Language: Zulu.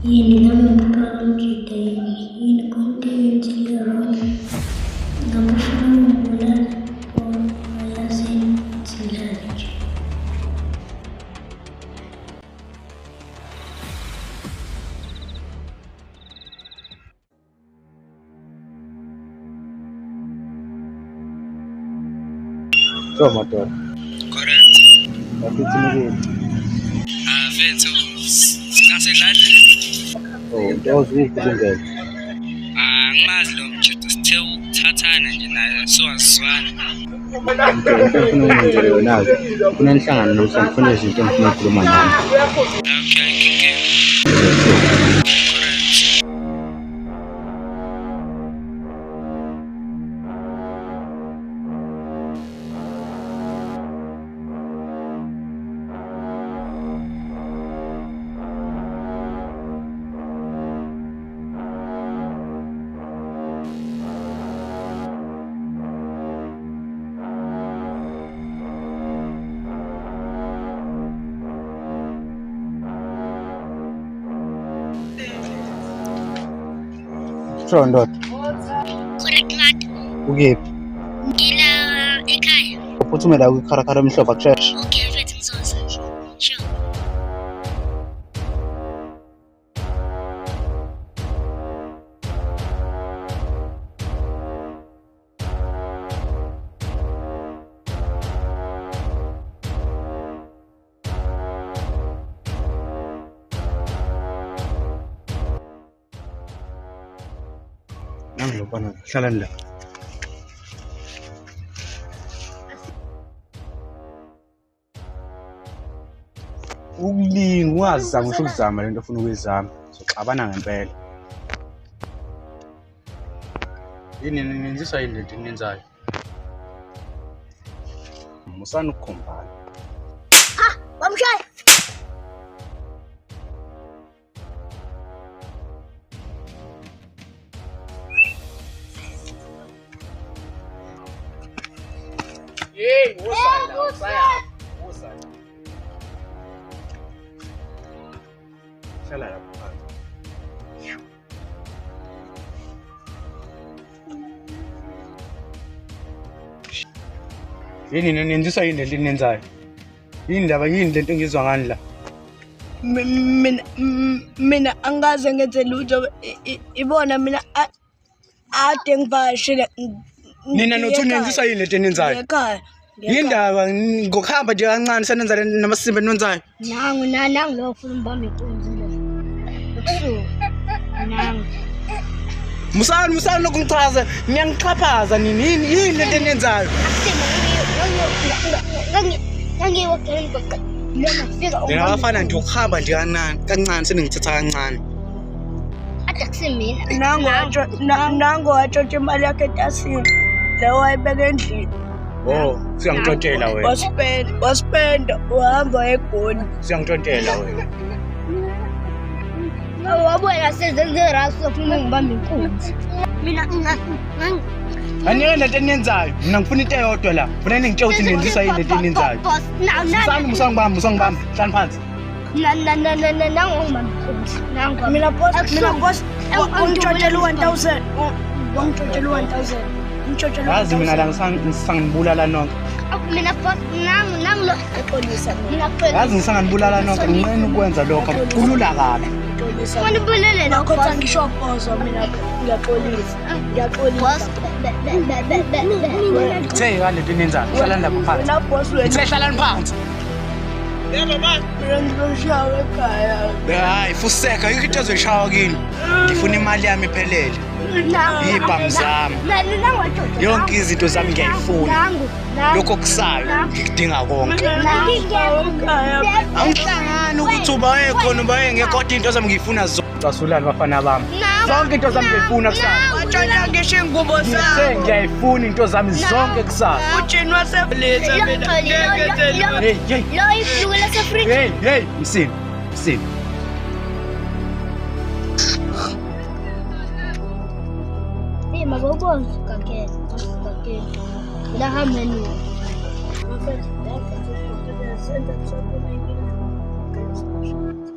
Yeni naman kita ini konten seliru gambar bulan Yasin Silaj. So motor. Correct. Tapi sini. Vento. Sikasehlala. Oh, those who couldn't get. Angimazi lo mjito sithe ukuthathana nje naye siwaziswana. Ngifuna ukwenza yona. Kunenhlangano lokufanele izinto engifuna ukukhuluma nawe. Okay. So ndot. Correct mat. Ukephi? Ngila ekhaya. Uphuthumela kwikharakhala emhlophe akusheshe. Okay, mfethu ngizoza. Sure. Nangilobana hlala la. Ukulinga ungazama ngisho ukuzama lento ofuna ukuyizama. Soxabana ngempela. Yini nenziswa yini lento nenzayo? Musana ukukhombana. Bamshaya. Hey, usaya. Hlala lapha phansi. Yini nenziswa yini lento nenzayo? Yini ndaba yini lento engizwa ngani la? Mina angaze ngenze lutho ibona mina ade ngivashile Nina nothi nenziswa yini lento nenzayo? ekhaya Yindaba ngokuhamba nje kancane senenza namasimba enonzayo. Nangu lo ufuna umbamba inkunzi lo. Ebusuku. Nangu. Musana lokungichaza niyangichaphaza nini yini lento enenzayo? Ngangiwakela ngoqa. Lona fika Ngiyafana nje ukuhamba nje kancane senengithatha kancane. ade kusimina. nangu watshontsha imali yakhe etasini leyo wayibeka endlini Oh, siyangithontela wena. waspenda uhamba egoli Siyangithontela wena. Wabuya sezenze raso ufuna umbamba inkunzi. Mina Anike lento enenzayo. Mina ngifuna into eyodwa la. Ngifuna ningitshela ukuthi nenziswa yini lento enenzayo. Musangibamba. Hlala phansi. nangu umbamba inkunzi. Nangu. mina boss Ungitshotshele 1000. Ungitshotshele 1000. Ungitshotshele Yazi mina la ngisangibulala nonke. Mina nangu lo. Exolisa mina. Ngiyakuxolisa. Yazi ngisangibulala nonke nginqena ukwenza lokho. Kulula kabi. Exolisa. Wena ubulele Nakho lokho. ngisho phoso mina ngiyaxolisa. Ngiyaxolisa. Hey kale into nenzayo. Hlala lapha phansi. Wena boss wena. Sehlalani phansi. Mina ngizoshawa ekhaya. Hayi fuseka yikho into ezoyishawa kini. Ngifuna imali yami iphelele. Yibhamu zami. Yonke izinto zami ngiyayifuna. Lokho kusayo ngikudinga konke. Angihlangani ukuthi uba ekhona uba engekho into zami ngiyifuna zonke. Casulani bafana bami. Zonke into zami ngiyifuna kusasa. Watshona ngisho ingubo zami. Ngiyayifuna into zami zonke kusasa. Ujini waseblitha mina. Hey, hey. Lo iflukela sefree. Hey, msini. Hey, makubonga kakhe. La hameni. Send them something like that.